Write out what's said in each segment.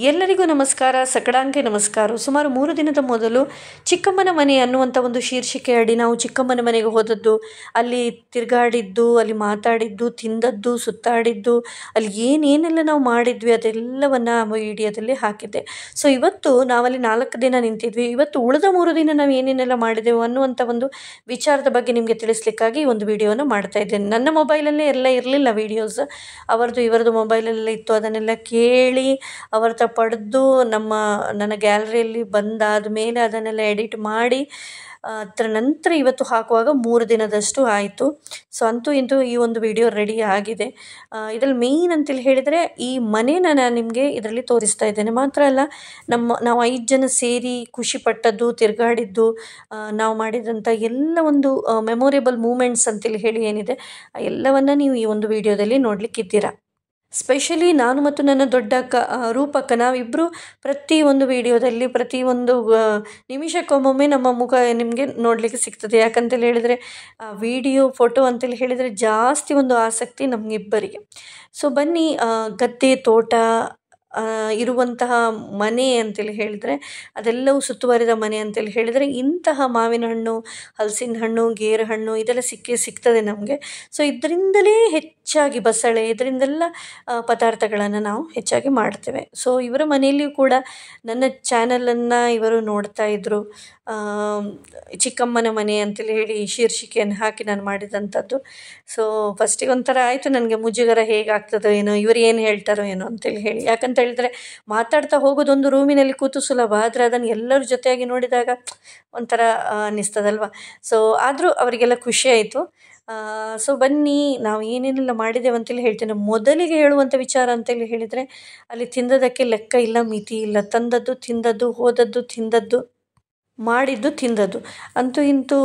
ಎಲ್ಲರಿಗೂ ನಮಸ್ಕಾರ, ಸಕಡಾಂಗೆ ನಮಸ್ಕಾರ. ಸುಮಾರು 3 ದಿನದ ಮೊದಲು ಚಿಕ್ಕಮ್ಮನ ಮನೆ ಅನ್ನುವಂಥ ಒಂದು ಶೀರ್ಷಿಕೆ ಅಡಿ ನಾವು ಚಿಕ್ಕಮ್ಮನ ಮನೆಗೆ ಹೋದದ್ದು, ಅಲ್ಲಿ ತಿರುಗಾಡಿದ್ದು, ಅಲ್ಲಿ ಮಾತಾಡಿದ್ದು, ತಿಂದದ್ದು, ಸುತ್ತಾಡಿದ್ದು, ಅಲ್ಲಿ ಏನೇನೆಲ್ಲ ನಾವು ಮಾಡಿದ್ವಿ ಅದೆಲ್ಲವನ್ನು ವಿಡಿಯೋದಲ್ಲಿ ಹಾಕಿದ್ದೆ. ಸೊ ಇವತ್ತು ನಾವಲ್ಲಿ 4 ದಿನ ನಿಂತಿದ್ವಿ. ಇವತ್ತು ಉಳಿದ 3 ದಿನ ನಾವು ಏನೇನೆಲ್ಲ ಮಾಡಿದೆವು ಅನ್ನುವಂಥ ಒಂದು ವಿಚಾರದ ಬಗ್ಗೆ ನಿಮಗೆ ತಿಳಿಸ್ಲಿಕ್ಕಾಗಿ ಈ ಒಂದು ವಿಡಿಯೋನ ಮಾಡ್ತಾ ಇದ್ದೇನೆ. ನನ್ನ ಮೊಬೈಲಲ್ಲೇ ಎಲ್ಲ ಇರಲಿಲ್ಲ ವೀಡಿಯೋಸ್, ಅವರದು ಇವರದು ಮೊಬೈಲಲ್ಲೇ ಇತ್ತು. ಅದನ್ನೆಲ್ಲ ಕೇಳಿ ಅವರ ಪಡೆದು ನನ್ನ ಗ್ಯಾಲರಿಯಲ್ಲಿ ಬಂದಾದ ಮೇಲೆ ಅದನ್ನೆಲ್ಲ ಎಡಿಟ್ ಮಾಡಿ ಅದರ ನಂತರ ಇವತ್ತು ಹಾಕುವಾಗ 3 ದಿನದಷ್ಟು ಆಯಿತು. ಸೊ ಅಂತೂ ಇಂತೂ ಈ ಒಂದು ವಿಡಿಯೋ ರೆಡಿ ಆಗಿದೆ. ಇದರಲ್ಲಿ ಮೇಯ್ನ್ ಅಂತೇಳಿ ಹೇಳಿದರೆ ಈ ಮನೇನ ನಾನು ನಿಮಗೆ ಇದರಲ್ಲಿ ತೋರಿಸ್ತಾ ಇದ್ದೇನೆ. ಮಾತ್ರ ಅಲ್ಲ, ನಾವು 5 ಜನ ಸೇರಿ ಖುಷಿ ಪಟ್ಟದ್ದು, ತಿರುಗಾಡಿದ್ದು, ನಾವು ಮಾಡಿದಂಥ ಎಲ್ಲ ಒಂದು ಮೆಮೊರೇಬಲ್ ಮೂಮೆಂಟ್ಸ್ ಅಂತೇಳಿ ಹೇಳಿ ಏನಿದೆ ಎಲ್ಲವನ್ನು ನೀವು ಈ ಒಂದು ವಿಡಿಯೋದಲ್ಲಿ ನೋಡಲಿಕ್ಕಿದ್ದೀರಾ. ಸ್ಪೆಷಲಿ ನಾನು ಮತ್ತು ನನ್ನ ದೊಡ್ಡ ಅಕ್ಕ ರೂಪಕ್ಕ, ನಾವಿಬ್ಬರು ಪ್ರತಿ ಒಂದು ವಿಡಿಯೋದಲ್ಲಿ ಪ್ರತಿ ಒಂದು ನಿಮಿಷಕ್ಕೊಮ್ಮೊಮ್ಮೆ ನಮ್ಮ ಮುಖ ನಿಮಗೆ ನೋಡಲಿಕ್ಕೆ ಸಿಗ್ತದೆ. ಯಾಕಂತೇಳಿ ಹೇಳಿದರೆ ವಿಡಿಯೋ ಫೋಟೋ ಅಂತೇಳಿ ಹೇಳಿದರೆ ಜಾಸ್ತಿ ಒಂದು ಆಸಕ್ತಿ ನಮಗಿಬ್ಬರಿಗೆ. ಸೊ ಬನ್ನಿ, ಗದ್ದೆ ತೋಟ ಇರುವಂತಹ ಮನೆ ಅಂತೇಳಿ ಹೇಳಿದರೆ, ಅದೆಲ್ಲವೂ ಸುತ್ತುವರಿದ ಮನೆ ಅಂತೇಳಿ ಹೇಳಿದರೆ ಇಂತಹ ಮಾವಿನ ಹಣ್ಣು, ಹಲಸಿನ ಹಣ್ಣು, ಗೇರು ಹಣ್ಣು ಇದೆಲ್ಲ ಸಿಗ್ತದೆ ನಮಗೆ. ಸೊ ಇದರಿಂದಲೇ ಹೆಚ್ಚಾಗಿ ಬಸಳೆ ಇದರಿಂದೆಲ್ಲ ಪದಾರ್ಥಗಳನ್ನು ನಾವು ಹೆಚ್ಚಾಗಿ ಮಾಡ್ತೇವೆ. ಸೊ ಇವರ ಮನೆಯಲ್ಲಿಯೂ ಕೂಡ ನನ್ನ ಚಾನಲನ್ನು ಇವರು ನೋಡ್ತಾ ಇದ್ದರು. ಚಿಕ್ಕಮ್ಮನ ಮನೆ ಅಂತೇಳಿ ಹೇಳಿ ಶೀರ್ಷಿಕೆಯನ್ನು ಹಾಕಿ ನಾನು ಮಾಡಿದಂಥದ್ದು. ಸೊ ಫಸ್ಟಿಗೆ ಒಂಥರ ಆಯಿತು ನನಗೆ, ಮುಜುಗರ ಹೇಗಾಗ್ತದೋ ಏನೋ, ಇವರು ಏನು ಹೇಳ್ತಾರೋ ಏನೋ ಅಂತೇಳಿ ಹೇಳಿ. ಯಾಕಂತ ಹೇಳಿದರೆ ಮಾತಾಡ್ತಾ ಹೋಗೋದೊಂದು ರೂಮಿನಲ್ಲಿ ಕೂತು ಸುಲಭ, ಆದರೆ ಅದನ್ನು ಎಲ್ಲರ ಜೊತೆಯಾಗಿ ನೋಡಿದಾಗ ಒಂಥರ ಅನ್ನಿಸ್ತದಲ್ವ. ಸೊ ಆದರೂ ಅವರಿಗೆಲ್ಲ ಖುಷಿ ಆಯಿತು. ಸೊ ಬನ್ನಿ, ನಾವು ಏನೇನೆಲ್ಲ ಮಾಡಿದ್ದೇವೆ ಅಂತೇಳಿ ಹೇಳ್ತೇನೆ. ಮೊದಲಿಗೆ ಹೇಳುವಂಥ ವಿಚಾರ ಅಂತೇಳಿ ಹೇಳಿದರೆ, ಅಲ್ಲಿ ತಿಂದದಕ್ಕೆ ಲೆಕ್ಕ ಇಲ್ಲ, ಮಿತಿ ಇಲ್ಲ. ತಂದದ್ದು ತಿಂದದ್ದು, ಹೋದದ್ದು ತಿಂದದ್ದು, ಮಾಡಿದ್ದು ತಿಂದದ್ದು, ಅಂತೂ ಇಂತೂ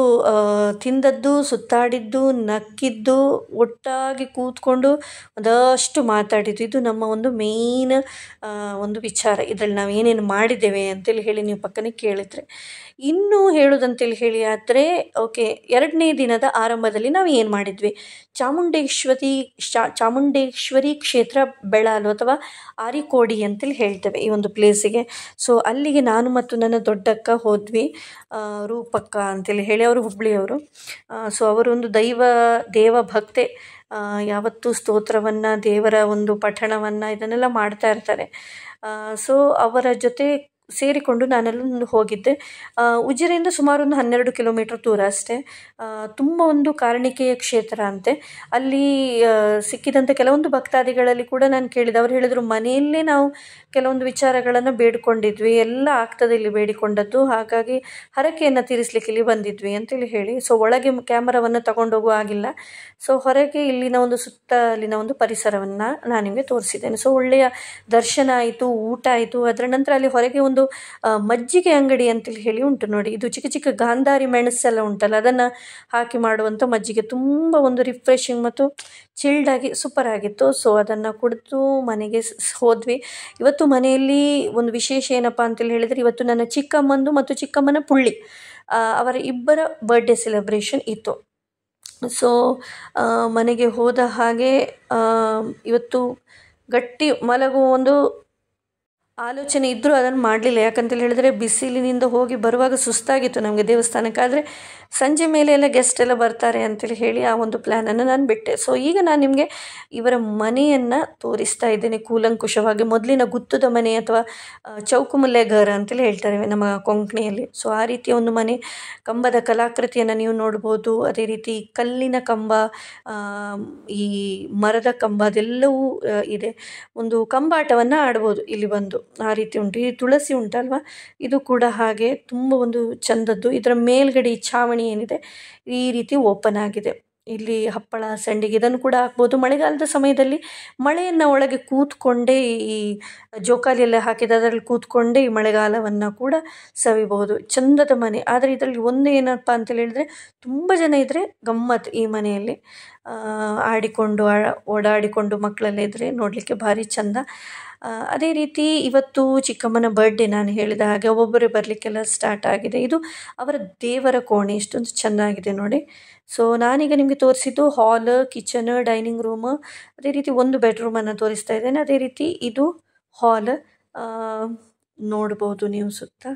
ತಿಂದದ್ದು, ಸುತ್ತಾಡಿದ್ದು, ನಕ್ಕಿದ್ದು, ಒಟ್ಟಾಗಿ ಕೂತ್ಕೊಂಡು ಒಂದಷ್ಟು ಮಾತಾಡಿದ್ದು, ಇದು ನಮ್ಮ ಒಂದು ಮೇಯ್ನ್ ಒಂದು ವಿಚಾರ. ಇದರಲ್ಲಿ ನಾವು ಏನೇನು ಮಾಡಿದ್ದೇವೆ ಅಂತೇಳಿ ಹೇಳಿ ನೀವು ಪಕ್ಕನೆ ಕೇಳಿದರೆ. ಇನ್ನೂ ಹೇಳೋದಂತೇಳಿ ಹೇಳಿ ಆದರೆ, ಓಕೆ, 2ನೇ ದಿನದ ಆರಂಭದಲ್ಲಿ ನಾವು ಏನು ಮಾಡಿದ್ವಿ, ಚಾಮುಂಡೇಶ್ವರಿ ಕ್ಷೇತ್ರ ಬೆಳಾಲು ಅಥವಾ ಆರಿಕೋಡಿ ಅಂತೇಳಿ ಹೇಳ್ತೇವೆ ಈ ಒಂದು ಪ್ಲೇಸಿಗೆ. ಸೊ ಅಲ್ಲಿಗೆ ನಾನು ಮತ್ತು ನನ್ನ ದೊಡ್ಡಕ್ಕ ಹೋದ್ವಿ. ರೂಪಕ್ಕ ಅಂತೇಳಿ ಹೇಳಿ, ಅವರು ಹುಬ್ಳಿಯವರು. ಸೊ ಅವರೊಂದು ದೇವ ಭಕ್ತೆ. ಯಾವತ್ತೂ ಸ್ತೋತ್ರವನ್ನು, ದೇವರ ಒಂದು ಪಠಣವನ್ನು ಇದನ್ನೆಲ್ಲ ಮಾಡ್ತಾ ಇರ್ತಾರೆ. ಸೊ ಅವರ ಜೊತೆ ಸೇರಿಕೊಂಡು ನಾನೆಲ್ಲ ಹೋಗಿದ್ದೆ. ಉಜಿರೆಯಿಂದ ಸುಮಾರು ಒಂದು 12 ಕಿಲೋಮೀಟರ್ ದೂರ ಅಷ್ಟೇ. ತುಂಬ ಒಂದು ಕಾರಣಿಕೆಯ ಕ್ಷೇತ್ರ ಅಂತೆ. ಅಲ್ಲಿ ಸಿಕ್ಕಿದಂಥ ಕೆಲವೊಂದು ಭಕ್ತಾದಿಗಳಲ್ಲಿ ಕೂಡ ನಾನು ಕೇಳಿದೆ. ಅವ್ರು ಹೇಳಿದರು, ಮನೆಯಲ್ಲೇ ನಾವು ಕೆಲವೊಂದು ವಿಚಾರಗಳನ್ನು ಬೇಡಿಕೊಂಡಿದ್ವಿ, ಎಲ್ಲ ಆಗ್ತದೆ ಇಲ್ಲಿ ಬೇಡಿಕೊಂಡದ್ದು, ಹಾಗಾಗಿ ಹರಕೆಯನ್ನು ತೀರಿಸಲಿಕ್ಕೆ ಇಲ್ಲಿ ಬಂದಿದ್ವಿ ಅಂತೇಳಿ ಹೇಳಿ. ಸೊ ಒಳಗೆ ಕ್ಯಾಮರಾವನ್ನು ತಗೊಂಡೋಗುವ ಆಗಿಲ್ಲ. ಸೊ ಹೊರಗೆ ಇಲ್ಲಿನ ಒಂದು ಸುತ್ತಲಿನ ಒಂದು ಪರಿಸರವನ್ನು ನಾನು ನಿಮಗೆ ತೋರಿಸಿದ್ದೇನೆ. ಸೊ ಒಳ್ಳೆಯ ದರ್ಶನ ಆಯಿತು, ಊಟ ಆಯಿತು. ಅದರ ನಂತರ ಅಲ್ಲಿ ಹೊರಗೆ ಒಂದು ಮಜ್ಜಿಗೆ ಅಂಗಡಿ ಅಂತೇಳಿ ಹೇಳಿ ಉಂಟು ನೋಡಿ. ಇದು ಚಿಕ್ಕ ಚಿಕ್ಕ ಗಾಂಧಾರಿ ಮೆಣಸೆಲ್ಲ ಉಂಟಲ್ಲ, ಅದನ್ನು ಹಾಕಿ ಮಾಡುವಂಥ ಮಜ್ಜಿಗೆ, ತುಂಬ ಒಂದು ರಿಫ್ರೆಶಿಂಗ್ ಮತ್ತು ಚಿಲ್ಡಾಗಿ ಸೂಪರ್ ಆಗಿತ್ತು. ಸೊ ಅದನ್ನು ಕುಡಿದು ಮನೆಗೆ ಹೋದ್ವಿ. ಇವತ್ತು ಮನೆಯಲ್ಲಿ ಒಂದು ವಿಶೇಷ ಏನಪ್ಪ ಅಂತೇಳಿ ಹೇಳಿದರೆ, ಇವತ್ತು ನನ್ನ ಚಿಕ್ಕಮ್ಮಂದು ಮತ್ತು ಚಿಕ್ಕಮ್ಮನ ಪುಳ್ಳಿ ಅವರ ಇಬ್ಬರ ಬರ್ಡೇ ಸೆಲೆಬ್ರೇಷನ್ ಇತ್ತು. ಸೊ ಮನೆಗೆ ಹೋದ ಹಾಗೆ ಇವತ್ತು ಗಟ್ಟಿ ಮಲಗುವ ಒಂದು ಆಲೋಚನೆ ಇದ್ದರೂ ಅದನ್ನು ಮಾಡಲಿಲ್ಲ. ಯಾಕಂತೇಳಿ ಹೇಳಿದರೆ ಬಿಸಿಲಿನಿಂದ ಹೋಗಿ ಬರುವಾಗ ಸುಸ್ತಾಗಿತ್ತು ನಮಗೆ ದೇವಸ್ಥಾನಕ್ಕೆ. ಆದರೆ ಸಂಜೆ ಮೇಲೆ ಎಲ್ಲ ಗೆಸ್ಟ್ ಎಲ್ಲ ಬರ್ತಾರೆ ಅಂತೇಳಿ ಹೇಳಿ ಆ ಒಂದು ಪ್ಲ್ಯಾನನ್ನು ನಾನು ಬಿಟ್ಟೆ. ಸೊ ಈಗ ನಾನು ನಿಮಗೆ ಇವರ ಮನೆಯನ್ನು ತೋರಿಸ್ತಾ ಇದ್ದೇನೆ ಕೂಲಂಕುಷವಾಗಿ. ಮೊದಲಿನ ಗುತ್ತದ ಮನೆ ಅಥವಾ ಚೌಕುಮಲ್ಲೆ ಘರ ಅಂತೇಳಿ ಹೇಳ್ತಾರೆ ನಮ್ಮ ಕೊಂಕಣಿಯಲ್ಲಿ. ಸೊ ಆ ರೀತಿಯ ಒಂದು ಮನೆ, ಕಂಬದ ಕಲಾಕೃತಿಯನ್ನು ನೀವು ನೋಡ್ಬೋದು. ಅದೇ ರೀತಿ ಕಲ್ಲಿನ ಕಂಬ, ಈ ಮರದ ಕಂಬ ಅದೆಲ್ಲವೂ ಇದೆ. ಒಂದು ಕಂಬಾಟವನ್ನು ಆಡ್ಬೋದು ಇಲ್ಲಿ ಬಂದು, ಆ ರೀತಿ ಉಂಟು. ಈ ತುಳಸಿ ಉಂಟಲ್ವ, ಇದು ಕೂಡ ಹಾಗೆ ತುಂಬ ಒಂದು ಚಂದದ್ದು. ಇದರ ಮೇಲ್ಗಡೆ ಈ ಛಾವಣಿ ಏನಿದೆ ಈ ರೀತಿ ಓಪನ್ ಆಗಿದೆ. ಇಲ್ಲಿ ಹಪ್ಪಳ, ಸಂಡಿಗೆ ಇದನ್ನು ಕೂಡ ಹಾಕ್ಬೋದು. ಮಳೆಗಾಲದ ಸಮಯದಲ್ಲಿ ಮಳೆಯನ್ನು ಒಳಗೆ ಕೂತ್ಕೊಂಡೇ, ಈ ಜೋಕಾಲಿಯೆಲ್ಲ ಹಾಕಿದ ಅದರಲ್ಲಿ ಕೂತ್ಕೊಂಡೇ ಈ ಮಳೆಗಾಲವನ್ನು ಕೂಡ ಸವಿಬಹುದು. ಚಂದದ ಮನೆ. ಆದರೆ ಇದರಲ್ಲಿ ಒಂದು ಏನಪ್ಪ ಅಂತೇಳಿ ಹೇಳಿದರೆ, ತುಂಬ ಜನ ಇದ್ದರೆ ಗಮ್ಮತ್ತು ಈ ಮನೆಯಲ್ಲಿ. ಆಡಿಕೊಂಡು ಓಡಾಡಿಕೊಂಡು ಮಕ್ಕಳೆಲ್ಲ ಇದ್ದರೆ ನೋಡಲಿಕ್ಕೆ ಭಾರಿ ಚಂದ. ಅದೇ ರೀತಿ ಇವತ್ತು ಚಿಕ್ಕಮ್ಮನ ಬರ್ಡೇ, ನಾನು ಹೇಳಿದ ಹಾಗೆ ಒಬ್ಬೊಬ್ಬರೇ ಬರಲಿಕ್ಕೆಲ್ಲ ಸ್ಟಾರ್ಟ್ ಆಗಿದೆ. ಇದು ಅವರ ದೇವರ ಕೋಣೆ, ಇಷ್ಟೊಂದು ಚೆನ್ನಾಗಿದೆ ನೋಡಿ. ಸೊ ನಾನೀಗ ನಿಮಗೆ ತೋರಿಸಿದ್ದು ಹಾಲ್, ಕಿಚನ್, ಡೈನಿಂಗ್ ರೂಮ್, ಅದೇ ರೀತಿ ಒಂದು ಬೆಡ್ರೂಮನ್ನು ತೋರಿಸ್ತಾ ಇದ್ದೇನೆ. ಅದೇ ರೀತಿ ಇದು ಹಾಲ್, ನೋಡ್ಬೋದು ನೀವು ಸುತ್ತ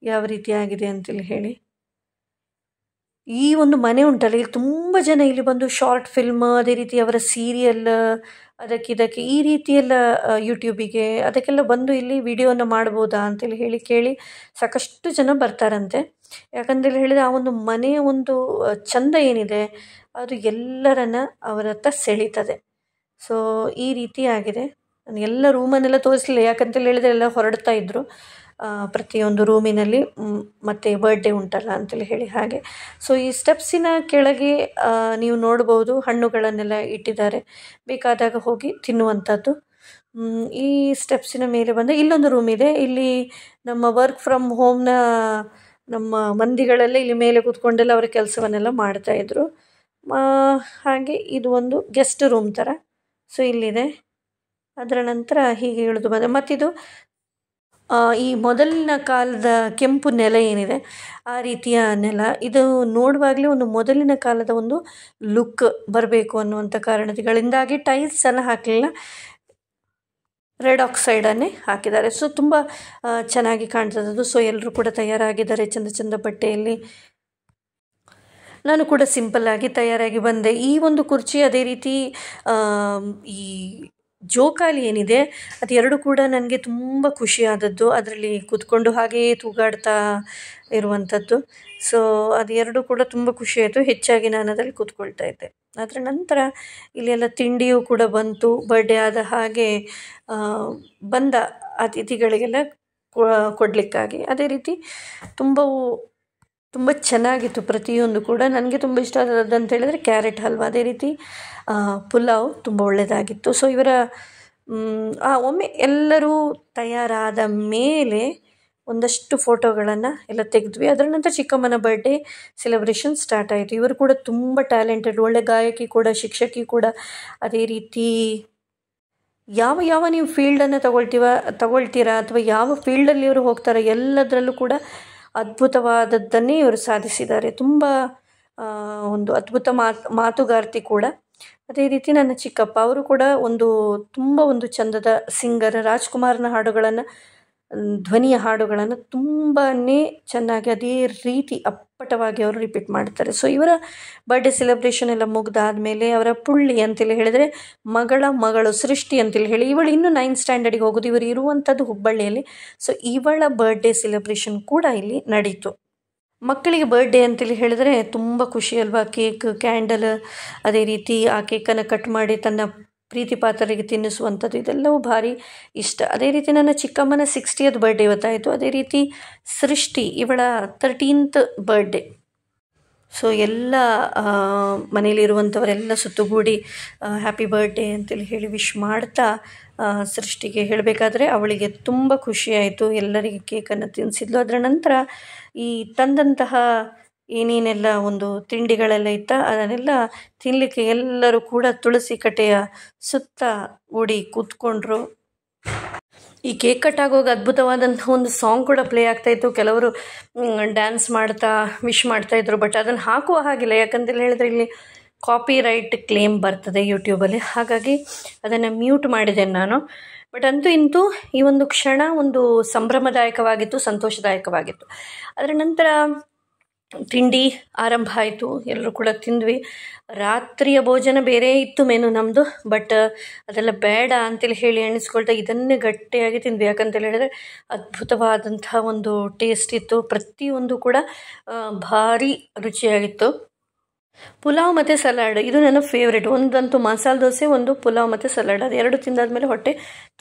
ಯಾವ ರೀತಿ ಆಗಿದೆ ಅಂತೇಳಿ ಹೇಳಿ. ಈ ಒಂದು ಮನೆ ಉಂಟಲ್ಲ, ಇಲ್ಲಿ ತುಂಬ ಜನ ಇಲ್ಲಿ ಬಂದು ಶಾರ್ಟ್ ಫಿಲ್ಮ್, ಅದೇ ರೀತಿ ಅವರ ಸೀರಿಯಲ್, ಅದಕ್ಕೆ ಈ ರೀತಿ ಎಲ್ಲ ಯೂಟ್ಯೂಬಿಗೆ ಅದಕ್ಕೆಲ್ಲ ಬಂದು ಇಲ್ಲಿ ವಿಡಿಯೋನ ಮಾಡ್ಬೋದಾ ಅಂತೇಳಿ ಹೇಳಿ ಕೇಳಿ ಸಾಕಷ್ಟು ಜನ ಬರ್ತಾರಂತೆ. ಯಾಕಂತೇಳಿ ಹೇಳಿದರೆ ಆ ಒಂದು ಮನೆಯ ಒಂದು ಚಂದ ಏನಿದೆ ಅದು ಎಲ್ಲರನ್ನ ಅವರತ್ತ ಸೆಳೀತದೆ. ಸೊ ಈ ರೀತಿ ಆಗಿದೆ. ನಾನು ಎಲ್ಲ ರೂಮನ್ನೆಲ್ಲ ತೋರಿಸಲಿಲ್ಲ, ಯಾಕಂತೇಳಿ ಹೇಳಿದರೆ ಎಲ್ಲ ಹೊರಡ್ತಾ ಇದ್ದರು ಪ್ರತಿಯೊಂದು ರೂಮಿನಲ್ಲಿ ಮತ್ತು ಬರ್ಡೇ ಉಂಟಲ್ಲ ಅಂತೇಳಿ ಹೇಳಿ ಹಾಗೆ. ಸೊ ಈ ಸ್ಟೆಪ್ಸಿನ ಕೆಳಗೆ ನೀವು ನೋಡ್ಬೋದು ಹಣ್ಣುಗಳನ್ನೆಲ್ಲ ಇಟ್ಟಿದ್ದಾರೆ, ಬೇಕಾದಾಗ ಹೋಗಿ ತಿನ್ನುವಂಥದ್ದು. ಈ ಸ್ಟೆಪ್ಸಿನ ಮೇಲೆ ಬಂದು ಇಲ್ಲೊಂದು ರೂಮ್ ಇದೆ. ಇಲ್ಲಿ ನಮ್ಮ ವರ್ಕ್ ಫ್ರಮ್ ಹೋಮ್ನ ನಮ್ಮ ಮಂದಿಗಳೆಲ್ಲ ಇಲ್ಲಿ ಮೇಲೆ ಕೂತ್ಕೊಂಡೆಲ್ಲ ಅವರ ಕೆಲಸವನ್ನೆಲ್ಲ ಮಾಡ್ತಾಯಿದ್ರು. ಹಾಗೆ ಇದು ಒಂದು ಗೆಸ್ಟ್ ರೂಮ್ ಥರ ಸೊ ಇಲ್ಲಿದೆ. ಅದರ ನಂತರ ಹೀಗೆ ಇಳಿದು ಬಂದೆ. ಮತ್ತಿದು ಈ ಮೊದಲಿನ ಕಾಲದ ಕೆಂಪು ನೆಲ ಏನಿದೆ ಆ ರೀತಿಯ ನೆಲ. ಇದು ನೋಡುವಾಗಲೇ ಒಂದು ಮೊದಲಿನ ಕಾಲದ ಒಂದು ಲುಕ್ ಬರಬೇಕು ಅನ್ನುವಂಥ ಕಾರಣಗಳಿಂದಾಗಿ ಟೈಲ್ಸ್ ಎಲ್ಲ ಹಾಕಲಿಲ್ಲ, ರೆಡ್ ಆಕ್ಸೈಡನ್ನೇ ಹಾಕಿದ್ದಾರೆ. ಸೊ ತುಂಬ ಚೆನ್ನಾಗಿ ಕಾಣ್ತದದು. ಸೊ ಎಲ್ಲರೂ ಕೂಡ ತಯಾರಾಗಿದ್ದಾರೆ ಚಂದ ಚಂದ ಬಟ್ಟೆಯಲ್ಲಿ. ನಾನು ಕೂಡ ಸಿಂಪಲ್ಲಾಗಿ ತಯಾರಾಗಿ ಬಂದೆ. ಈ ಒಂದು ಕುರ್ಚಿ ಅದೇ ರೀತಿ ಈ ಜೋಕಾಲಿ ಏನಿದೆ ಅದು ಎರಡು ಕೂಡ ನನಗೆ ತುಂಬ ಖುಷಿಯಾದದ್ದು. ಅದರಲ್ಲಿ ಕೂತ್ಕೊಂಡು ಹಾಗೆಯೇ ತೂಗಾಡ್ತಾ ಇರುವಂಥದ್ದು. ಸೊ ಅದು ಎರಡು ಕೂಡ ತುಂಬ ಖುಷಿಯಾಯಿತು. ಹೆಚ್ಚಾಗಿ ನಾನು ಅದರಲ್ಲಿ ಕೂತ್ಕೊಳ್ತಾ ಇದ್ದೆ. ಅದರ ನಂತರ ಇಲ್ಲೆಲ್ಲ ತಿಂಡಿಯೂ ಕೂಡ ಬಂತು. ಬರ್ಡೇ ಆದ ಹಾಗೆ ಬಂದ ಅತಿಥಿಗಳಿಗೆಲ್ಲ ಕೊಡಲಿಕ್ಕಾಗಿ. ಅದೇ ರೀತಿ ತುಂಬ ಚೆನ್ನಾಗಿತ್ತು ಪ್ರತಿಯೊಂದು ಕೂಡ. ನನಗೆ ತುಂಬ ಇಷ್ಟ ಆದದ್ದು ಹೇಳಿದರೆ ಕ್ಯಾರೆಟ್ ಹಲ್ವ, ಅದೇ ರೀತಿ ಪುಲಾವ್ ತುಂಬ ಒಳ್ಳೆಯದಾಗಿತ್ತು. ಸೊ ಇವರ ಒಮ್ಮೆ ಎಲ್ಲರೂ ತಯಾರಾದ ಮೇಲೆ ಒಂದಷ್ಟು ಫೋಟೋಗಳನ್ನು ಎಲ್ಲ ತೆಗೆದ್ವಿ. ಅದರ ನಂತರ ಚಿಕ್ಕಮ್ಮನ ಬರ್ಡೇ ಸೆಲೆಬ್ರೇಷನ್ ಸ್ಟಾರ್ಟ್ ಆಯಿತು. ಇವರು ಕೂಡ ತುಂಬ ಟ್ಯಾಲೆಂಟೆಡ್, ಒಳ್ಳೆ ಗಾಯಕಿ ಕೂಡ, ಶಿಕ್ಷಕಿ ಕೂಡ. ಅದೇ ರೀತಿ ಯಾವ ನೀವು ಫೀಲ್ಡನ್ನು ತಗೊಳ್ತೀರಾ ಅಥವಾ ಯಾವ ಫೀಲ್ಡಲ್ಲಿ ಇವರು ಹೋಗ್ತಾರೆ ಎಲ್ಲದರಲ್ಲೂ ಕೂಡ ಅದ್ಭುತವಾದದ್ದನ್ನೇ ಇವರು ಸಾಧಿಸಿದ್ದಾರೆ. ತುಂಬ ಒಂದು ಅದ್ಭುತ ಮಾತುಗಾರ್ತಿ ಕೂಡ. ಅದೇ ರೀತಿ ನನ್ನ ಚಿಕ್ಕಪ್ಪ ಅವರು ಕೂಡ ತುಂಬ ಚಂದದ ಸಿಂಗರ್. ರಾಜ್ಕುಮಾರ್ನ ಹಾಡುಗಳನ್ನು, ಧ್ವನಿಯ ಹಾಡುಗಳನ್ನು ತುಂಬಾ ಚೆನ್ನಾಗಿ ಅದೇ ರೀತಿ ಅಪ್ಪಟವಾಗಿ ಅವರು ರಿಪೀಟ್ ಮಾಡ್ತಾರೆ. ಸೊ ಇವರ ಬರ್ಡೇ ಸೆಲೆಬ್ರೇಷನ್ ಎಲ್ಲ ಮುಗ್ದಾದ್ಮೇಲೆ ಅವರ ಪುಳ್ಳಿ ಅಂತೇಳಿ ಹೇಳಿದರೆ ಮಗಳು ಸೃಷ್ಟಿ ಅಂತೇಳಿ ಹೇಳಿ, ಇವಳು ಇನ್ನೂ 9th ಸ್ಟ್ಯಾಂಡರ್ಡಿಗೆ ಹೋಗೋದು. ಇವರು ಇರುವಂಥದ್ದು ಹುಬ್ಬಳ್ಳಿಯಲ್ಲಿ. ಸೊ ಇವಳ ಬರ್ಡೇ ಸೆಲೆಬ್ರೇಷನ್ ಕೂಡ ಇಲ್ಲಿ ನಡೀತು. ಮಕ್ಕಳಿಗೆ ಬರ್ಡೇ ಅಂತೇಳಿ ಹೇಳಿದರೆ ತುಂಬ ಖುಷಿ ಅಲ್ವಾ. ಕೇಕ್, ಕ್ಯಾಂಡಲ್, ಅದೇ ರೀತಿ ಆ ಕೇಕನ್ನು ಕಟ್ ಮಾಡಿ ತನ್ನ ಪ್ರೀತಿ ಪಾತ್ರರಿಗೆ ತಿನ್ನಿಸುವಂಥದ್ದು, ಇದೆಲ್ಲವೂ ಭಾರಿ ಇಷ್ಟ. ಅದೇ ರೀತಿ ನನ್ನ ಚಿಕ್ಕಮ್ಮನ 60th ಬರ್ಡೇ ಇವತ್ತಾಯಿತು. ಅದೇ ರೀತಿ ಸೃಷ್ಟಿ ಇವಳ 13th ಬರ್ಡೇ. ಸೊ ಎಲ್ಲ ಮನೇಲಿರುವಂಥವರೆಲ್ಲ ಸುತ್ತುಗೂಡಿ ಹ್ಯಾಪಿ ಬರ್ಡೇ ಅಂತೇಳಿ ಹೇಳಿ ವಿಶ್ ಮಾಡ್ತಾ ಸೃಷ್ಟಿಗೆ ಹೇಳಬೇಕಾದ್ರೆ ಅವಳಿಗೆ ತುಂಬ ಖುಷಿಯಾಯಿತು. ಎಲ್ಲರಿಗೆ ಕೇಕನ್ನು ತಿನ್ನಿಸಿದ್ಲು. ಅದರ ನಂತರ ಈ ತಂದಂತಹ ಏನೇನೆಲ್ಲ ಒಂದು ತಿಂಡಿಗಳೆಲ್ಲ ಇತ್ತ ಅದನ್ನೆಲ್ಲ ತಿನ್ನಲಿಕ್ಕೆ ಎಲ್ಲರೂ ಕೂಡ ತುಳಸಿ ಕಟ್ಟೆಯ ಸುತ್ತ ಓಡಿ ಕೂತ್ಕೊಂಡ್ರು. ಈ ಕೇಕ್ ಕಟ್ ಆಗುವಾಗ ಅದ್ಭುತವಾದಂಥ ಒಂದು ಸಾಂಗ್ ಕೂಡ ಪ್ಲೇ ಆಗ್ತಾಯಿತ್ತು. ಕೆಲವರು ಡ್ಯಾನ್ಸ್ ಮಾಡ್ತಾ ವಿಶ್ ಮಾಡ್ತಾಯಿದ್ರು. ಬಟ್ ಅದನ್ನು ಹಾಕುವ ಹಾಗಿಲ್ಲ, ಯಾಕಂತೇಳಿ ಹೇಳಿದ್ರೆ ಇಲ್ಲಿ ಕಾಪಿ ರೈಟ್ ಕ್ಲೇಮ್ ಬರ್ತದೆ ಯೂಟ್ಯೂಬಲ್ಲಿ. ಹಾಗಾಗಿ ಅದನ್ನು ಮ್ಯೂಟ್ ಮಾಡಿದ್ದೇನೆ ನಾನು. ಬಟ್ ಅಂತೂ ಇಂತೂ ಈ ಒಂದು ಕ್ಷಣ ಒಂದು ಸಂಭ್ರಮದಾಯಕವಾಗಿತ್ತು, ಸಂತೋಷದಾಯಕವಾಗಿತ್ತು. ಅದರ ನಂತರ ತಿಂಡಿ ಆರಂಭ ಆಯಿತು. ಎಲ್ಲರೂ ಕೂಡ ತಿಂದ್ವಿ. ರಾತ್ರಿಯ ಭೋಜನ ಬೇರೆ ಇತ್ತು ಮೆನು ನಮ್ಮದು. ಬಟ್ ಅದೆಲ್ಲ ಬೇಡ ಅಂತೇಳಿ ಹೇಳಿ ಎಣಿಸ್ಕೊಳ್ತಾ ಇದನ್ನೇ ಗಟ್ಟಿಯಾಗಿ ತಿಂದ್ವಿ. ಯಾಕಂತೇಳಿ ಹೇಳಿದ್ರೆ ಅದ್ಭುತವಾದಂತಹ ಒಂದು ಟೇಸ್ಟ್ ಇತ್ತು. ಪ್ರತಿಯೊಂದು ಕೂಡ ಭಾರಿ ರುಚಿಯಾಗಿತ್ತು. ಪುಲಾವ್ ಮತ್ತು ಸಲಾಡ್ ಇದು ನನ್ನ ಫೇವ್ರೇಟ್. ಒಂದಂತೂ ಮಸಾಲೆ ದೋಸೆ, ಒಂದು ಪುಲಾವ್ ಮತ್ತು ಸಲಾಡ್. ಅದು ಎರಡು ತಿಂದಾದ್ಮೇಲೆ ಹೊಟ್ಟೆ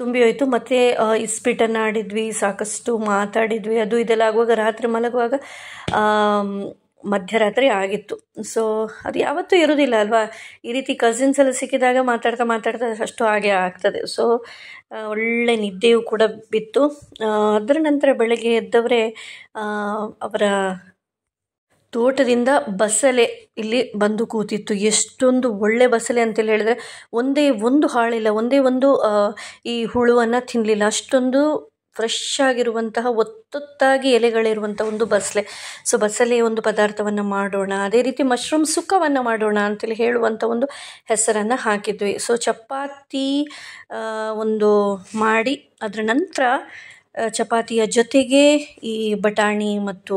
ತುಂಬಿ ಹೋಯಿತು. ಮತ್ತು ಇಸ್ಪೀಟನ್ನು ಆಡಿದ್ವಿ, ಸಾಕಷ್ಟು ಮಾತಾಡಿದ್ವಿ. ಅದು ಇದೆಲ್ಲ ಆಗುವಾಗ ರಾತ್ರಿ ಮಲಗುವಾಗ ಮಧ್ಯರಾತ್ರಿ ಆಗಿತ್ತು. ಸೊ ಅದು ಯಾವತ್ತೂ ಇರೋದಿಲ್ಲ ಅಲ್ವಾ. ಈ ರೀತಿ ಕಸಿನ್ಸ್ ಎಲ್ಲ ಸಿಕ್ಕಿದಾಗ ಮಾತಾಡ್ತಾ ಅಷ್ಟು ಹಾಗೆ ಆಗ್ತದೆ. ಸೊ ಒಳ್ಳೆ ನಿದ್ದೆಯೂ ಕೂಡ ಬಿತ್ತು. ಅದರ ನಂತರ ಬೆಳಗ್ಗೆ ಎದ್ದವರೇ ಅವರ ತೋಟದಿಂದ ಬಸಳೆ ಇಲ್ಲಿ ಬಂದು ಕೂತಿತ್ತು. ಎಷ್ಟೊಂದು ಒಳ್ಳೆ ಬಸಳೆ ಅಂತೇಳಿ ಹೇಳಿದರೆ ಒಂದೇ ಒಂದು ಹಾಳಿಲ್ಲ, ಒಂದೇ ಒಂದು ಈ ಹುಳುವನ್ನು ತಿನ್ನಲಿಲ್ಲ. ಅಷ್ಟೊಂದು ಫ್ರೆಶ್ ಆಗಿರುವಂತಹ ಒತ್ತೊತ್ತಾಗಿ ಎಲೆಗಳಿರುವಂಥ ಒಂದು ಬಸಳೆ. ಸೊ ಬಸಳೆ ಒಂದು ಪದಾರ್ಥವನ್ನು ಮಾಡೋಣ, ಅದೇ ರೀತಿ ಮಶ್ರೂಮ್ ಸುಕ್ಕವನ್ನು ಮಾಡೋಣ ಅಂತೇಳಿ ಹೇಳುವಂಥ ಒಂದು ಹೆಸರನ್ನು ಹಾಕಿದ್ವಿ. ಸೊ ಚಪಾತಿ ಒಂದು ಮಾಡಿ ಅದರ ನಂತರ ಚಪಾತಿಯ ಜೊತೆಗೆ ಈ ಬಟಾಣಿ ಮತ್ತು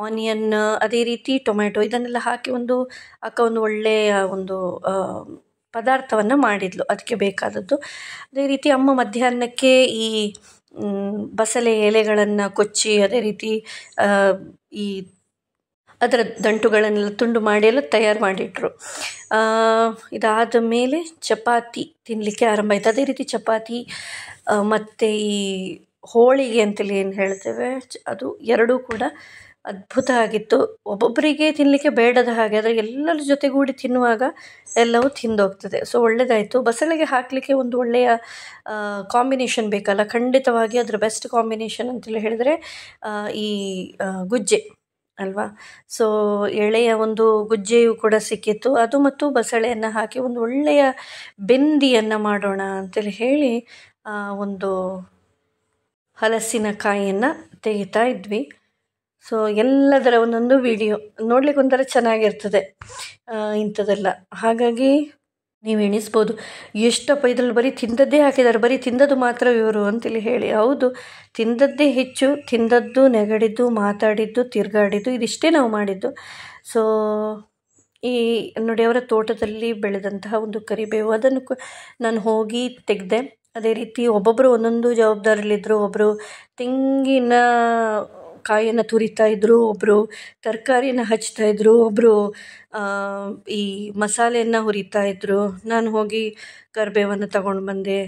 ಆನಿಯನ್ ಅದೇ ರೀತಿ ಟೊಮ್ಯಾಟೊ ಇದನ್ನೆಲ್ಲ ಹಾಕಿ ಒಂದು ಒಳ್ಳೆಯ ಒಂದು ಪದಾರ್ಥವನ್ನು ಮಾಡಿದ್ಲು, ಅದಕ್ಕೆ ಬೇಕಾದದ್ದು. ಅದೇ ರೀತಿ ಅಮ್ಮ ಮಧ್ಯಾಹ್ನಕ್ಕೆ ಈ ಬಸಳೆ ಎಲೆಗಳನ್ನು ಕೊಚ್ಚಿ ಅದೇ ರೀತಿ ಈ ಅದರ ದಂಟುಗಳನ್ನೆಲ್ಲ ತುಂಡು ಮಾಡಿ ಎಲ್ಲ ತಯಾರು ಮಾಡಿಟ್ರು. ಇದಾದ ಮೇಲೆ ಚಪಾತಿ ತಿನ್ನಲಿಕ್ಕೆ ಆರಂಭ ಆಯಿತು. ಅದೇ ರೀತಿ ಚಪಾತಿ ಮತ್ತು ಈ ಹೋಳಿಗೆ ಅಂತೇಳಿ ಏನು ಹೇಳ್ತೇವೆ ಅದು ಎರಡೂ ಕೂಡ ಅದ್ಭುತ ಆಗಿತ್ತು. ಒಬ್ಬೊಬ್ಬರಿಗೆ ತಿನ್ನಲಿಕ್ಕೆ ಬೇಡದ ಹಾಗೆ, ಆದರೆ ಎಲ್ಲರ ಜೊತೆಗೂಡಿ ತಿನ್ನುವಾಗ ಎಲ್ಲವೂ ತಿಂದೋಗ್ತದೆ. ಸೊ ಒಳ್ಳೆಯದಾಯಿತು. ಬಸಳೆಗೆ ಹಾಕಲಿಕ್ಕೆ ಒಂದು ಒಳ್ಳೆಯ ಕಾಂಬಿನೇಷನ್ ಬೇಕಲ್ಲ, ಖಂಡಿತವಾಗಿ ಅದರ ಬೆಸ್ಟ್ ಕಾಂಬಿನೇಷನ್ ಅಂತೇಳಿ ಹೇಳಿದರೆ ಈ ಗುಜ್ಜೆ ಅಲ್ವಾ. ಸೊ ಎಳೆಯ ಒಂದು ಗುಜ್ಜೆಯು ಕೂಡ ಸಿಕ್ಕಿತ್ತು. ಅದು ಮತ್ತು ಬಸಳೆಯನ್ನು ಹಾಕಿ ಒಂದು ಒಳ್ಳೆಯ ಬೆಂದಿಯನ್ನು ಮಾಡೋಣ ಅಂತೇಳಿ ಹೇಳಿ ಒಂದು ಹಲಸಿನಕಾಯಿಯನ್ನು ತೆಗಿತಾ ಇದ್ವಿ. ಸೊ ಎಲ್ಲದರ ಒಂದೊಂದು ವಿಡಿಯೋ ನೋಡ್ಲಿಕ್ಕೆ ಒಂಥರ ಚೆನ್ನಾಗಿರ್ತದೆ ಇಂಥದ್ದೆಲ್ಲ. ಹಾಗಾಗಿ ನೀವು ಎಣಿಸ್ಬೋದು ಎಷ್ಟಪ್ಪ ಇದರಲ್ಲಿ ಬರೀ ತಿಂದದ್ದೇ ಹಾಕಿದ್ದಾರೆ, ಬರೀ ತಿಂದದ್ದು ಮಾತ್ರ ಇವರು ಅಂತೇಳಿ ಹೇಳಿ. ಹೌದು, ತಿಂದದ್ದೇ ಹೆಚ್ಚು, ತಿಂದದ್ದು, ನೆಗಡಿದ್ದು, ಮಾತಾಡಿದ್ದು, ತಿರುಗಾಡಿದ್ದು ಇದಿಷ್ಟೇ ನಾವು ಮಾಡಿದ್ದು. ಸೊ ಈ ನೋಡಿ ಅವರ ತೋಟದಲ್ಲಿ ಬೆಳೆದಂತಹ ಒಂದು ಕರಿಬೇವು ಅದನ್ನು ನಾನು ಹೋಗಿ ತೆಗೆದೆ. ಅದೇ ರೀತಿ ಒಬ್ಬೊಬ್ಬರು ಒಂದೊಂದು ಜವಾಬ್ದಾರಿಲಿದ್ದರು. ಒಬ್ಬರು ತೆಂಗಿನ ಕಾಯನ್ನು ತುರಿತಾ ಇದ್ದರು, ಒಬ್ಬರು ತರಕಾರಿಯನ್ನು ಹಚ್ತಾ ಇದ್ದರು, ಒಬ್ಬರು ಈ ಮಸಾಲೆಯನ್ನು ಹುರಿತಾ ಇದ್ದರು. ನಾನು ಹೋಗಿ ಕರಿಬೇವನ್ನು ತಗೊಂಡು ಬಂದೆ.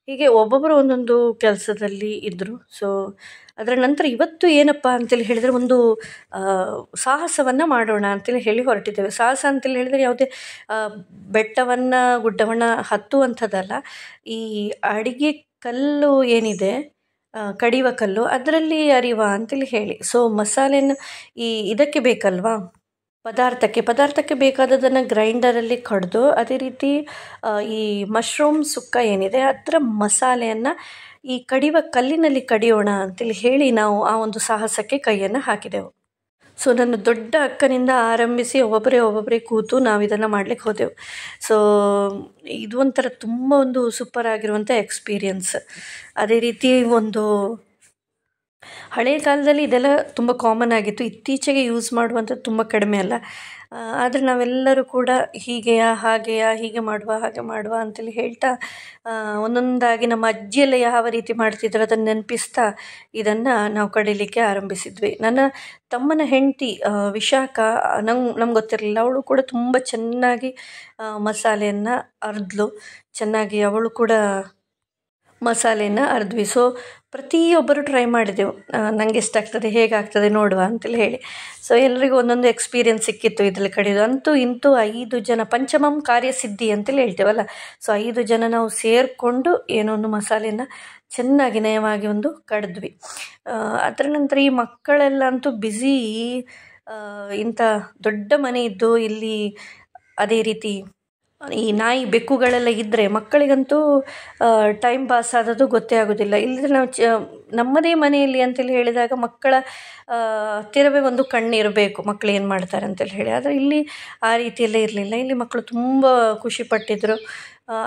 ಹೀಗೆ ಒಬ್ಬೊಬ್ಬರು ಒಂದೊಂದು ಕೆಲಸದಲ್ಲಿ ಇದ್ದರು. ಸೊ ಅದರ ನಂತರ ಇವತ್ತು ಏನಪ್ಪ ಅಂತೇಳಿ ಹೇಳಿದರೆ ಒಂದು ಸಾಹಸವನ್ನು ಮಾಡೋಣ ಅಂತೇಳಿ ಹೇಳಿ ಹೊರಟಿದ್ದೇವೆ. ಸಾಹಸ ಅಂತೇಳಿ ಹೇಳಿದರೆ ಯಾವುದೇ ಬೆಟ್ಟವನ್ನು ಗುಡ್ಡವನ್ನು ಹತ್ತುವಂಥದ್ದಲ್ಲ. ಈ ಅಡಿಗೆ ಕಲ್ಲು ಏನಿದೆ, ಕಡಿಯುವ ಕಲ್ಲು, ಅದರಲ್ಲಿ ಅರಿವ ಅಂತೇಳಿ ಹೇಳಿ. ಸೊ ಮಸಾಲೆನ ಇದಕ್ಕೆ ಬೇಕಲ್ವಾ, ಪದಾರ್ಥಕ್ಕೆ ಬೇಕಾದದನ್ನು ಗ್ರೈಂಡರಲ್ಲಿ ಕಡಿದು ಅದೇ ರೀತಿ ಈ ಮಶ್ರೂಮ್ ಸುಕ್ಕ ಏನಿದೆ ಅದರ ಮಸಾಲೆಯನ್ನು ಈ ಕಡಿಯುವ ಕಲ್ಲಿನಲ್ಲಿ ಕಡಿಯೋಣ ಅಂತೇಳಿ ಹೇಳಿ ನಾವು ಆ ಒಂದು ಸಾಹಸಕ್ಕೆ ಕೈಯನ್ನು ಹಾಕಿದೆವು. ಸೊ ನನ್ನ ದೊಡ್ಡ ಅಕ್ಕನಿಂದ ಆರಂಭಿಸಿ ಒಬ್ಬೊಬ್ಬರೇ ಕೂತು ನಾವು ಇದನ್ನು ಮಾಡಲಿಕ್ಕೆ ಹೋದೆವು. ಸೊ ಇದು ಒಂಥರ ತುಂಬ ಒಂದು ಸೂಪರ್ ಆಗಿರುವಂಥ ಎಕ್ಸ್ಪೀರಿಯನ್ಸ್. ಅದೇ ರೀತಿ ಒಂದು ಹಳೆಯ ಕಾಲದಲ್ಲಿ ಇದೆಲ್ಲ ತುಂಬ ಕಾಮನ್ ಆಗಿತ್ತು, ಇತ್ತೀಚೆಗೆ ಯೂಸ್ ಮಾಡುವಂಥದ್ದು ತುಂಬ ಕಡಿಮೆ ಅಲ್ಲ. ಆದರೆ ನಾವೆಲ್ಲರೂ ಕೂಡ ಹೀಗೆಯಾ ಹಾಗೆಯಾ, ಹೀಗೆ ಮಾಡುವ ಹಾಗೆ ಮಾಡುವ ಅಂತೇಳಿ ಹೇಳ್ತಾ ಒಂದೊಂದಾಗಿ ನಮ್ಮ ಅಜ್ಜಿಯೆಲ್ಲ ಯಾವ ರೀತಿ ಮಾಡ್ತಿದ್ರು ಅದನ್ನು ನೆನಪಿಸ್ತಾ ಇದನ್ನು ನಾವು ಕಡಿಲಿಕ್ಕೆ ಆರಂಭಿಸಿದ್ವಿ. ನನ್ನ ತಮ್ಮನ ಹೆಂಡತಿ ವಿಶಾಖ, ನಮ್ಗೆ ಗೊತ್ತಿರಲಿಲ್ಲ, ಅವಳು ಕೂಡ ತುಂಬ ಚೆನ್ನಾಗಿ ಮಸಾಲೆಯನ್ನು ಅರೆದ್ಲು. ಚೆನ್ನಾಗಿ ಅವಳು ಕೂಡ ಮಸಾಲೆಯನ್ನು ಅರೆದ್ವಿ. ಸೊ ಪ್ರತಿಯೊಬ್ಬರು ಟ್ರೈ ಮಾಡಿದೆವು, ನನಗೆ ಎಷ್ಟಾಗ್ತದೆ, ಹೇಗಾಗ್ತದೆ ನೋಡುವ ಅಂತೇಳಿ ಹೇಳಿ. ಸೊ ಎಲ್ರಿಗೂ ಒಂದೊಂದು ಎಕ್ಸ್ಪೀರಿಯನ್ಸ್ ಸಿಕ್ಕಿತ್ತು ಇದರಲ್ಲಿ ಕಡಿಯೋದು. ಅಂತೂ ಇಂತೂ 5 ಜನ, ಪಂಚಮಂ ಕಾರ್ಯಸಿದ್ಧಿ ಅಂತೇಳಿ ಹೇಳ್ತೇವಲ್ಲ. ಸೊ 5 ಜನ ನಾವು ಸೇರಿಕೊಂಡು ಏನೋ ಒಂದು ಮಸಾಲೆಯನ್ನು ಚೆನ್ನಾಗಿ ನಯವಾಗಿ ಒಂದು ಕಡಿದ್ವಿ. ಅದರ ನಂತರ ಈ ಮಕ್ಕಳೆಲ್ಲ ಅಂತೂ ಬ್ಯುಸಿ. ಇಂಥ ದೊಡ್ಡ ಮನೆ ಇದ್ದು ಇಲ್ಲಿ ಅದೇ ರೀತಿ ಈ ನಾಯಿ ಬೆಕ್ಕುಗಳೆಲ್ಲ ಇದ್ದರೆ ಮಕ್ಕಳಿಗಂತೂ ಟೈಮ್ ಪಾಸ್ ಆದದ್ದು ಗೊತ್ತೇ ಆಗೋದಿಲ್ಲ. ಇಲ್ಲದ್ರೆ ನಾವು ನಮ್ಮದೇ ಮನೆಯಲ್ಲಿ ಅಂತೇಳಿ ಹೇಳಿದಾಗ ಮಕ್ಕಳ ಹತ್ತಿರವೇ ಒಂದು ಕಣ್ಣಿರಬೇಕು, ಮಕ್ಕಳು ಏನು ಮಾಡ್ತಾರೆ ಅಂತೇಳಿ ಹೇಳಿ. ಆದರೆ ಇಲ್ಲಿ ಆ ರೀತಿಯೆಲ್ಲ ಇರಲಿಲ್ಲ. ಇಲ್ಲಿ ಮಕ್ಕಳು ತುಂಬ ಖುಷಿಪಟ್ಟಿದ್ರು.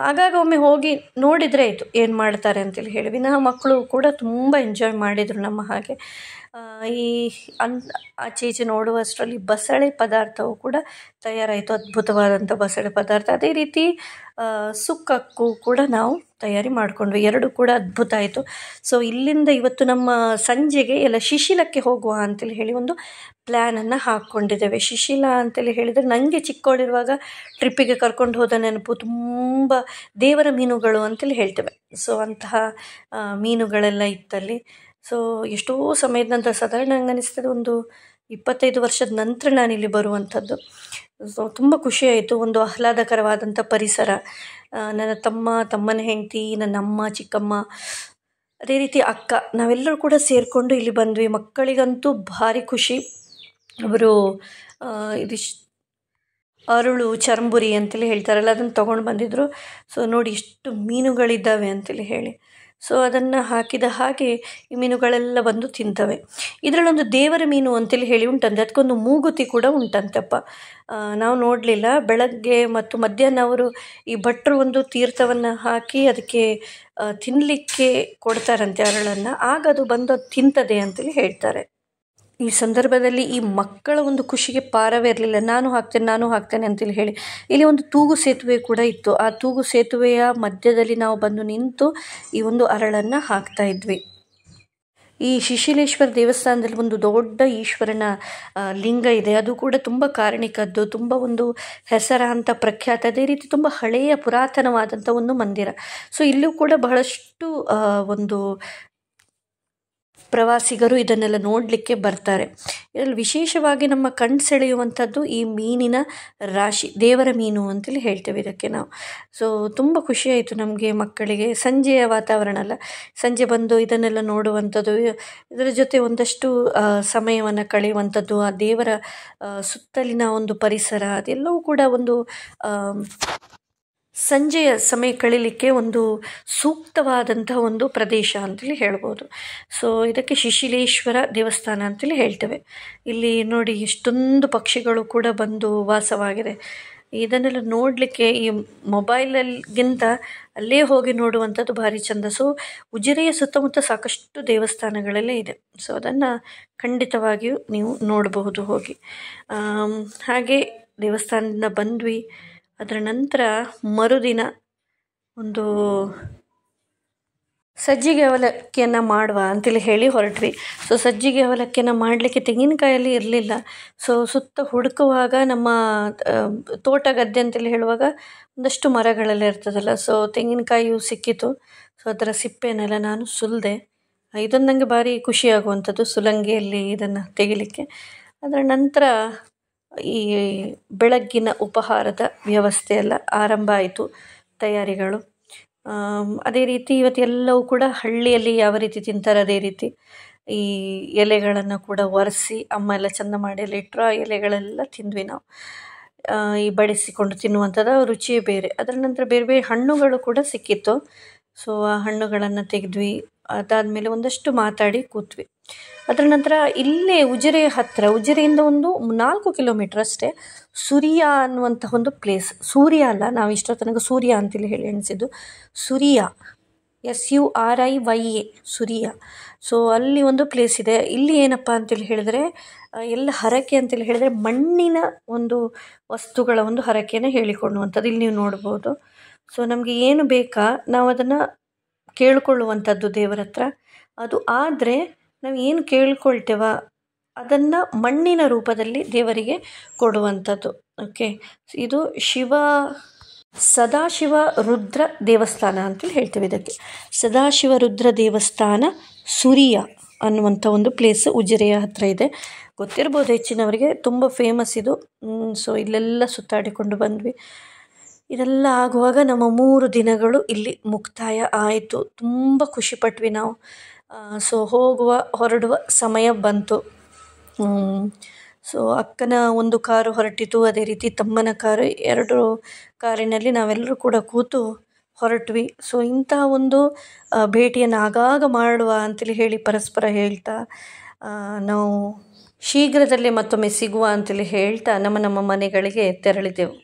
ಆಗಾಗ ಒಮ್ಮೆ ಹೋಗಿ ನೋಡಿದರೆ ಆಯಿತು ಏನು ಮಾಡ್ತಾರೆ ಅಂತೇಳಿ ಹೇಳಿ. ವಿನಃ ಮಕ್ಕಳು ಕೂಡ ತುಂಬ ಎಂಜಾಯ್ ಮಾಡಿದರು ನಮ್ಮ ಹಾಗೆ. ಈ ಆಚೆ ಈಚೆ ನೋಡುವಷ್ಟರಲ್ಲಿ ಬಸಳೆ ಪದಾರ್ಥವು ಕೂಡ ತಯಾರಾಯಿತು, ಅದ್ಭುತವಾದಂಥ ಬಸಳೆ ಪದಾರ್ಥ. ಅದೇ ರೀತಿ ಸುಕ್ಕಕ್ಕೂ ಕೂಡ ನಾವು ತಯಾರಿ ಮಾಡಿಕೊಂಡ್ವಿ, ಎರಡು ಕೂಡ ಅದ್ಭುತ ಆಯಿತು. ಸೊ ಇಲ್ಲಿಂದ ಇವತ್ತು ನಮ್ಮ ಸಂಜೆಗೆ ಎಲ್ಲ ಶಿಶಿಲಕ್ಕೆ ಹೋಗುವ ಅಂತೇಳಿ ಹೇಳಿ ಒಂದು ಪ್ಲ್ಯಾನನ್ನು ಹಾಕ್ಕೊಂಡಿದ್ದೇವೆ. ಶಿಶಿಲ ಅಂತೇಳಿ ಹೇಳಿದರೆ ನನಗೆ ಚಿಕ್ಕವಳಿರುವಾಗ ಟ್ರಿಪ್ಪಿಗೆ ಕರ್ಕೊಂಡು ಹೋದ ನೆನಪು. ತುಂಬ ದೇವರ ಮೀನುಗಳು ಅಂತೇಳಿ ಹೇಳ್ತೇವೆ. ಸೊ ಅಂತಹ ಮೀನುಗಳೆಲ್ಲ ಇತ್ತಲ್ಲಿ. ಸೊ ಎಷ್ಟೋ ಸಮಯದ ನಂತರ, ಸಾಧಾರಣ ನಂಗೆ ಅನಿಸ್ತದೆ ಒಂದು 25 ವರ್ಷದ ನಂತರ ನಾನಿಲ್ಲಿ ಬರುವಂಥದ್ದು. ಸೊ ತುಂಬ ಖುಷಿಯಾಯಿತು. ಒಂದು ಆಹ್ಲಾದಕರವಾದಂಥ ಪರಿಸರ. ನನ್ನ ತಮ್ಮನ ಹೆಂಡತಿ, ನನ್ನ ಅಮ್ಮ, ಚಿಕ್ಕಮ್ಮ, ಅದೇ ರೀತಿ ಅಕ್ಕ, ನಾವೆಲ್ಲರೂ ಕೂಡ ಸೇರಿಕೊಂಡು ಇಲ್ಲಿ ಬಂದ್ವಿ. ಮಕ್ಕಳಿಗಂತೂ ಭಾರಿ ಖುಷಿ. ಅವರು ಅರಳು ಚರಂಬುರಿ ಅಂತೇಳಿ ಹೇಳ್ತಾರಲ್ಲ, ಅದನ್ನು ತೊಗೊಂಡು ಬಂದಿದ್ದರು. ಸೊ ನೋಡಿ ಎಷ್ಟು ಮೀನುಗಳಿದ್ದಾವೆ ಅಂತೇಳಿ ಹೇಳಿ. ಸೊ ಅದನ್ನು ಹಾಕಿದ ಹಾಗೆ ಈ ಮೀನುಗಳೆಲ್ಲ ಬಂದು ತಿಂತವೆ. ಇದರಲ್ಲೊಂದು ದೇವರ ಮೀನು ಅಂತೇಳಿ ಹೇಳಿ ಉಂಟಂತೆ, ಅದಕ್ಕೊಂದು ಮೂಗುತಿ ಕೂಡ ಉಂಟಂತಪ್ಪ. ನಾವು ನೋಡಲಿಲ್ಲ. ಬೆಳಗ್ಗೆ ಮತ್ತು ಮಧ್ಯಾಹ್ನ ಅವರು ಈ ಭಟ್ರು ಒಂದು ತೀರ್ಥವನ್ನು ಹಾಕಿ ಅದಕ್ಕೆ ತಿನ್ನಲಿಕ್ಕೆ ಕೊಡ್ತಾರಂತೆ ಅರಳನ್ನು, ಆಗ ಅದು ಬಂದು ಅದು ತಿಂತದೆ ಅಂತೇಳಿ ಹೇಳ್ತಾರೆ. ಈ ಸಂದರ್ಭದಲ್ಲಿ ಈ ಮಕ್ಕಳ ಒಂದು ಖುಷಿಗೆ ಪಾರವೇ ಇರಲಿಲ್ಲ. ನಾನು ಹಾಕ್ತೇನೆ ಅಂತೇಳಿ ಹೇಳಿ. ಇಲ್ಲಿ ಒಂದು ತೂಗು ಸೇತುವೆ ಕೂಡ ಇತ್ತು. ಆ ತೂಗು ಸೇತುವೆಯ ಮಧ್ಯದಲ್ಲಿ ನಾವು ಬಂದು ನಿಂತು ಈ ಒಂದು ಅರಳನ್ನು ಹಾಕ್ತಾ ಇದ್ವಿ. ಈ ಶಿಶಿಲೇಶ್ವರ ದೇವಸ್ಥಾನದಲ್ಲಿ ಒಂದು ದೊಡ್ಡ ಈಶ್ವರನ ಲಿಂಗ ಇದೆ. ಅದು ಕೂಡ ತುಂಬ ಕಾರಣಿಕದ್ದು, ತುಂಬ ಒಂದು ಹೆಸರಾಂತ ಪ್ರಖ್ಯಾತ, ಅದೇ ರೀತಿ ತುಂಬ ಹಳೆಯ ಪುರಾತನವಾದಂಥ ಒಂದು ಮಂದಿರ. ಸೊ ಇಲ್ಲೂ ಕೂಡ ಬಹಳಷ್ಟು ಒಂದು ಪ್ರವಾಸಿಗರು ಇದನ್ನೆಲ್ಲ ನೋಡಲಿಕ್ಕೆ ಬರ್ತಾರೆ. ಇದರಲ್ಲಿ ವಿಶೇಷವಾಗಿ ನಮ್ಮ ಕಣ್ಣು ಸೆಳೆಯುವಂಥದ್ದು ಈ ಮೀನಿನ ರಾಶಿ, ದೇವರ ಮೀನು ಅಂತೇಳಿ ಹೇಳ್ತೇವೆ ಇದಕ್ಕೆ ನಾವು. ಸೊ ತುಂಬ ಖುಷಿಯಾಯಿತು ನಮಗೆ ಮಕ್ಕಳಿಗೆ. ಸಂಜೆಯ ವಾತಾವರಣ ಅಲ್ಲ, ಸಂಜೆ ಬಂದು ಇದನ್ನೆಲ್ಲ ನೋಡುವಂಥದ್ದು, ಇದರ ಜೊತೆ ಒಂದಷ್ಟು ಸಮಯವನ್ನು ಕಳೆಯುವಂಥದ್ದು, ಆ ದೇವರ ಸುತ್ತಲಿನ ಒಂದು ಪರಿಸರ, ಅದೆಲ್ಲವೂ ಕೂಡ ಒಂದು ಸಂಜೆಯ ಸಮಯ ಕಳೀಲಿಕ್ಕೆ ಒಂದು ಸೂಕ್ತವಾದಂತಹ ಒಂದು ಪ್ರದೇಶ ಅಂತೇಳಿ ಹೇಳ್ಬೋದು. ಸೊ ಇದಕ್ಕೆ ಶಿಶಿಲೇಶ್ವರ ದೇವಸ್ಥಾನ ಅಂತೇಳಿ ಹೇಳ್ತೇವೆ. ಇಲ್ಲಿ ನೋಡಿ ಎಷ್ಟೊಂದು ಪಕ್ಷಿಗಳು ಕೂಡ ಬಂದು ವಾಸವಾಗಿದೆ. ಇದನ್ನೆಲ್ಲ ನೋಡಲಿಕ್ಕೆ ಈ ಮೊಬೈಲಲ್ಲಿಗಿಂತ ಅಲ್ಲೇ ಹೋಗಿ ನೋಡುವಂಥದ್ದು ಭಾರಿ ಚಂದ. ಸೊ ಉಜಿರೆಯ ಸುತ್ತಮುತ್ತ ಸಾಕಷ್ಟು ದೇವಸ್ಥಾನಗಳೆಲ್ಲ ಇದೆ. ಸೊ ಅದನ್ನು ಖಂಡಿತವಾಗಿಯೂ ನೀವು ನೋಡಬಹುದು ಹೋಗಿ. ಹಾಗೆ ದೇವಸ್ಥಾನದಿಂದ ಬಂದ್ವಿ. ಅದರ ನಂತರ ಮರುದಿನ ಒಂದು ಸಜ್ಜಿಗೆ ಅವಲಕ್ಕಿಯನ್ನು ಮಾಡುವ ಅಂತೇಳಿ ಹೇಳಿ ಹೊರಟ್ವಿ. ಸೊ ಸಜ್ಜಿಗೆ ಅವಲಕ್ಕಿಯನ್ನು ಮಾಡಲಿಕ್ಕೆ ತೆಂಗಿನಕಾಯಲ್ಲಿ ಇರಲಿಲ್ಲ. ಸೊ ಸುತ್ತ ಹುಡುಕುವಾಗ ನಮ್ಮ ತೋಟ ಗದ್ದೆ ಅಂತೇಳಿ ಹೇಳುವಾಗ ಒಂದಷ್ಟು ಮರಗಳೆಲ್ಲ ಇರ್ತದಲ್ಲ, ಸೊ ತೆಂಗಿನಕಾಯಿಯು ಸಿಕ್ಕಿತು. ಸೊ ಅದರ ಸಿಪ್ಪೆನೆಲ್ಲ ನಾನು ಸುಲಿದೆ. ಇದೊಂದು ನನಗೆ ಭಾರಿ ಖುಷಿಯಾಗುವಂಥದ್ದು, ಸುಲಂಗಿಯಲ್ಲಿ ಇದನ್ನು ತೆಗಿಲಿಕ್ಕೆ. ಅದರ ನಂತರ ಈ ಬೆಳಗ್ಗಿನ ಉಪಹಾರದ ವ್ಯವಸ್ಥೆ ಎಲ್ಲ ಆರಂಭ ಆಯಿತು, ತಯಾರಿಗಳು. ಅದೇ ರೀತಿ ಇವತ್ತೆಲ್ಲವೂ ಕೂಡ ಹಳ್ಳಿಯಲ್ಲಿ ಯಾವ ರೀತಿ ತಿಂತಾರೆ ಅದೇ ರೀತಿ ಈ ಎಲೆಗಳನ್ನು ಕೂಡ ಒರೆಸಿ ಅಮ್ಮ ಎಲ್ಲ ಚೆಂದ ಮಾಡಿ ಎಲ್ಲ ಇಟ್ಟರು. ಆ ಎಲೆಗಳೆಲ್ಲ ತಿಂದ್ವಿ ನಾವು. ಈ ಬಡಿಸಿಕೊಂಡು ತಿನ್ನುವಂಥದ್ದು ರುಚಿಯೇ ಬೇರೆ. ಅದರ ನಂತರ ಬೇರೆ ಬೇರೆ ಹಣ್ಣುಗಳು ಕೂಡ ಸಿಕ್ಕಿತ್ತು. ಸೊ ಆ ಹಣ್ಣುಗಳನ್ನು ತೆಗೆದ್ವಿ. ಅದಾದಮೇಲೆ ಒಂದಷ್ಟು ಮಾತಾಡಿ ಕೂತ್ವಿ. ಅದರ ನಂತರ ಇಲ್ಲೇ ಉಜಿರೆಯ ಹತ್ತಿರ, ಉಜಿರೆಯಿಂದ ಒಂದು 4 ಕಿಲೋಮೀಟ್ರ್ ಅಷ್ಟೇ, ಸುರಿಯ ಅನ್ನುವಂಥ ಒಂದು ಪ್ಲೇಸ್. ಸೂರ್ಯ ಅಲ್ಲ, ನಾವು ಇಷ್ಟೋ ತನಕ ಸೂರ್ಯ ಅಂತೇಳಿ ಹೇಳಿ ಎಣಿಸಿದ್ದು, ಸುರಿಯ, SURIYA, ಸುರಿಯ. ಸೊ ಅಲ್ಲಿ ಒಂದು ಪ್ಲೇಸ್ ಇದೆ. ಇಲ್ಲಿ ಏನಪ್ಪ ಅಂತೇಳಿ ಹೇಳಿದರೆ ಎಲ್ಲ ಹರಕೆ ಅಂತೇಳಿ ಹೇಳಿದರೆ ಮಣ್ಣಿನ ಒಂದು ವಸ್ತುಗಳ ಒಂದು ಹರಕೆಯನ್ನು ಹೇಳಿಕೊಳ್ಳುವಂಥದ್ದು ಇಲ್ಲಿ ನೀವು ನೋಡ್ಬೋದು. ಸೊ ನಮಗೆ ಏನು ಬೇಕಾ ನಾವು ಅದನ್ನು ಕೇಳಿಕೊಳ್ಳುವಂಥದ್ದು ದೇವರ ಹತ್ರ. ಅದು ಆದರೆ ನಾವು ಏನು ಕೇಳ್ಕೊಳ್ತೇವ ಅದನ್ನು ಮಣ್ಣಿನ ರೂಪದಲ್ಲಿ ದೇವರಿಗೆ ಕೊಡುವಂಥದ್ದು. ಓಕೆ, ಇದು ಸದಾಶಿವ ರುದ್ರ ದೇವಸ್ಥಾನ ಅಂತೇಳಿ ಹೇಳ್ತೇವೆ ಇದಕ್ಕೆ. ಸದಾಶಿವ ರುದ್ರ ದೇವಸ್ಥಾನ ಸುರಿಯ ಅನ್ನುವಂಥ ಒಂದು ಪ್ಲೇಸ್ ಉಜಿರೆಯ ಹತ್ತಿರ ಇದೆ. ಗೊತ್ತಿರ್ಬೋದು ಹೆಚ್ಚಿನವರಿಗೆ, ತುಂಬ ಫೇಮಸ್ ಇದು. ಸೊ ಇಲ್ಲೆಲ್ಲ ಸುತ್ತಾಡಿಕೊಂಡು ಬಂದ್ವಿ. ಇದೆಲ್ಲ ಆಗುವಾಗ ನಮ್ಮ 3 ದಿನಗಳು ಇಲ್ಲಿ ಮುಕ್ತಾಯ ಆಯಿತು. ತುಂಬ ಖುಷಿಪಟ್ವಿ ನಾವು. ಸೊ ಹೊರಡುವ ಸಮಯ ಬಂತು. ಸೊ ಅಕ್ಕನ ಒಂದು ಕಾರು ಹೊರಟಿತು, ಅದೇ ರೀತಿ ತಮ್ಮನ ಕಾರು, 2 ಕಾರಿನಲ್ಲಿ ನಾವೆಲ್ಲರೂ ಕೂಡ ಕೂತು ಹೊರಟ್ವಿ. ಸೊ ಇಂತಹ ಒಂದು ಭೇಟಿಯನ್ನು ಆಗಾಗ ಮಾಡುವ ಅಂತೇಳಿ ಹೇಳಿ ಪರಸ್ಪರ ಹೇಳ್ತಾ ನಾವು ಶೀಘ್ರದಲ್ಲೇ ಮತ್ತೊಮ್ಮೆ ಸಿಗುವ ಅಂತೇಳಿ ಹೇಳ್ತಾ ನಮ್ಮ ಮನೆಗಳಿಗೆ ತೆರಳಿದೆವು.